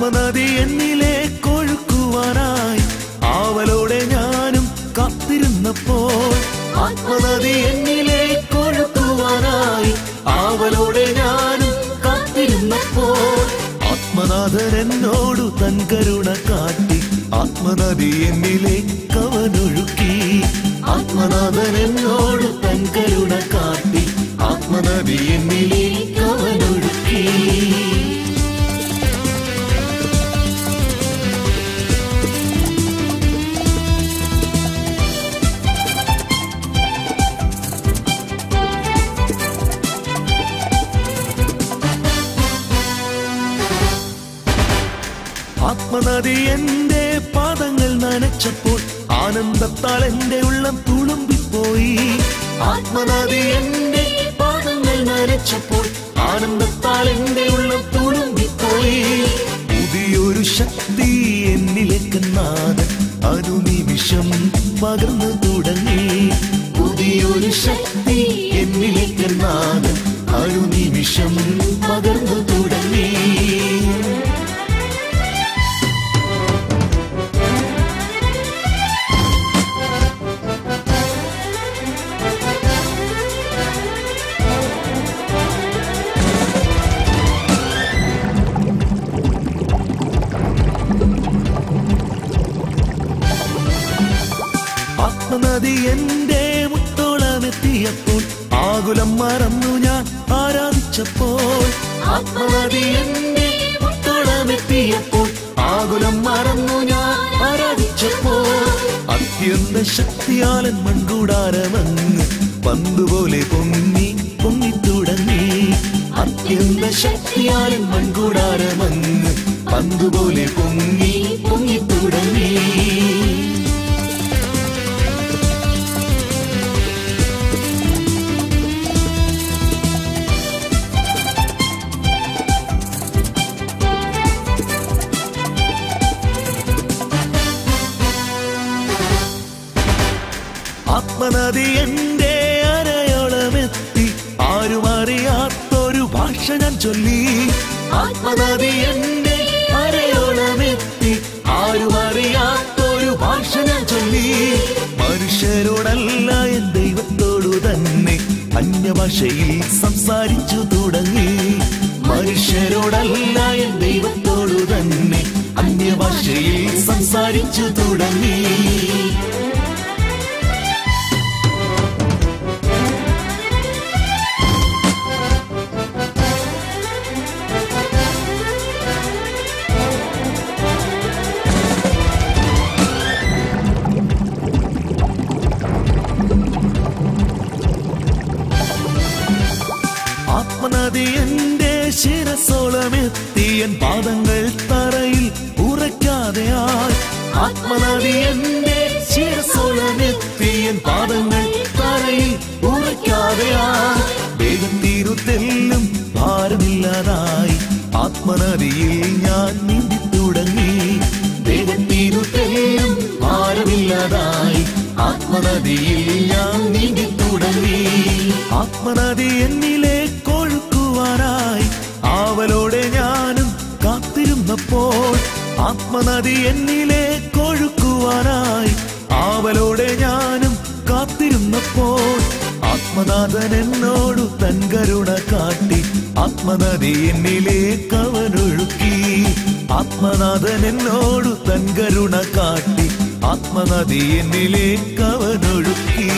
ആത്മനദി എന്നിലേക്കൊഴുക്കുവാനായി ആവലോടെ ഞാനും കാത്തിരുന്നപ്പോൾ, ആത്മനദി എന്നിലേക്കൊഴുക്കുവാനായി ആവലോടെ ഞാനും കാത്തിരുന്നപ്പോൾ, ആത്മനാഥൻ എന്നോടു തൻ കരുണ കാട്ടി ആത്മനദി എന്നിലേക്കവനൊഴുക്കി. ആത്മനാഥൻ എന്നോടു തൻ കരുണ കാട്ടി ആത്മനദി എന്നിലേക്കവനൊഴുക്കി. ആത്മനദി എന്റെ പാദങ്ങൾ നനച്ചപ്പോൾ ആനന്ദത്താൽ എന്റെ ഉള്ളം തുളുമ്പിപ്പോയി. ആത്മനദി എന്റെ പാദങ്ങൾ നനച്ചപ്പോൾ ആനന്ദത്താൽ എന്റെ ഉള്ളം തുളുമ്പിപ്പോയി. പുതിയൊരു ശക്തി എന്നിലേക്ക് നാഥൻ അനുനിമിഷം പകർന്നു തുടങ്ങി. പുതിയൊരു ശക്തി എന്നിലേക്ക് നാഥൻ അനുനിമിഷം പകർന്നു തുടങ്ങി. ആത്മനദി എന്റെ മുത്തോളമെത്തിയപ്പോൾ ആകുലം മറന്നു ഞാൻ ആരാധിച്ചപ്പോൾ. ആത്മനദി എന്റെ മുത്തോളമെത്തിയപ്പോൾ ആകുലം മറന്നു ഞാൻ ആരാധിച്ചപ്പോൾ, അത്യന്ത ശക്തിയാലൻ മൺകൂടാരമങ്ങ് പന്തുപോലെ പൊങ്ങി പൊങ്ങിത്തുടങ്ങി. അത്യന്ത ശക്തിയാലൻ മൺകൂടാരമങ്ങ് പന്തുപോലെ പൊങ്ങി പൊങ്ങിത്തുടങ്ങി. ആത്മനദി എന്റെ അരയോളമെത്തി ആരും അറിയാത്തൊരു ഭാഷ ഞാൻ ചൊല്ലി. ആത്മനദി എന്റെ അരയോളമെത്തി ആരും അറിയാത്തൊരു ഭാഷ ഞാൻ ചൊല്ലി. മനുഷ്യരോടല്ല എൻ ദൈവത്തോടു തന്നെ അന്യഭാഷയിൽ സംസാരിച്ചു തുടങ്ങി. മനുഷ്യരോടല്ല എൻ ദൈവത്തോടു തന്നെ അന്യഭാഷയിൽ സംസാരിച്ചു തുടങ്ങി. ആത്മനദി എന്റെ ശിരസോളമെത്തി എൻ പാദങ്ങൾ തറയിൽ ഉറയ്ക്കാതെയായി. ആത്മനദി എന്റെ ശിരസോളമെത്തി എൻ പാദങ്ങൾ തറയിൽ ഉറയ്ക്കാതെയായി. വേഗത്തീരുത്തെല്ലും ഭാരമില്ലാതായി ആത്മനദിയിൽ ഞാൻ നീന്തി തുടങ്ങി. വേഗത്തീരുത്തെല്ലും ഭാരമില്ലാതായി ആത്മനദിയിൽ ഞാൻ നീന്തി തുടങ്ങി. ആത്മനദി എന്നിലേക്കൊഴുക്കുവാനായി ആവലോടെ ഞാനും കാത്തിരുന്നപ്പോൾ, ആത്മനദി എന്നിലേക്കൊഴുക്കുവാനായി ആവലോടെ ഞാനും കാത്തിരുന്നപ്പോൾ, ആത്മനാഥൻ എന്നോടു തൻ കരുണ കാട്ടി ആത്മനദി എന്നിലേക്കവനൊഴുക്കി. ആത്മനാഥൻ എന്നോടു തൻ കരുണ കാട്ടി ആത്മനദി എന്നിലേക്കവനൊഴുക്കി.